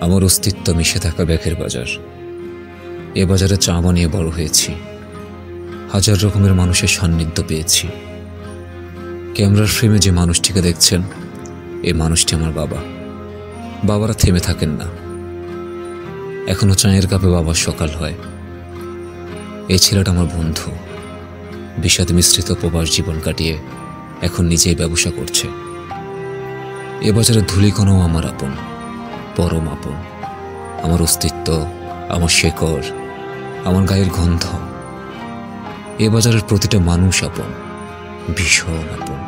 আমার অস্তিত্ব মিশে থাকা ব্যাগের বাজার। এ বাজারে চা বানিয়ে বড় হয়েছি, হাজার রকমের মানুষের সান্নিধ্য পেয়েছি। ক্যামেরার ফ্রেমে যে মানুষটিকে দেখছেন, এই মানুষটি আমার বাবা। বাবারা থেমে থাকেন না, এখনো চায়ের কাপে বাবার সকাল হয়। এই ছেলেটা আমার বন্ধু, বিষাদ মিশ্রিত প্রবাস জীবন কাটিয়ে এখন নিজেই ব্যবসা করছে। এ বাজারে ধূলিকণাও আমার আপন, পরম আপন। আমার অস্তিত্ব, আমার শেকড়, আমার গায়ের গন্ধ। এ বাজারের প্রতিটা মানুষ আপন, ভীষণ আপন।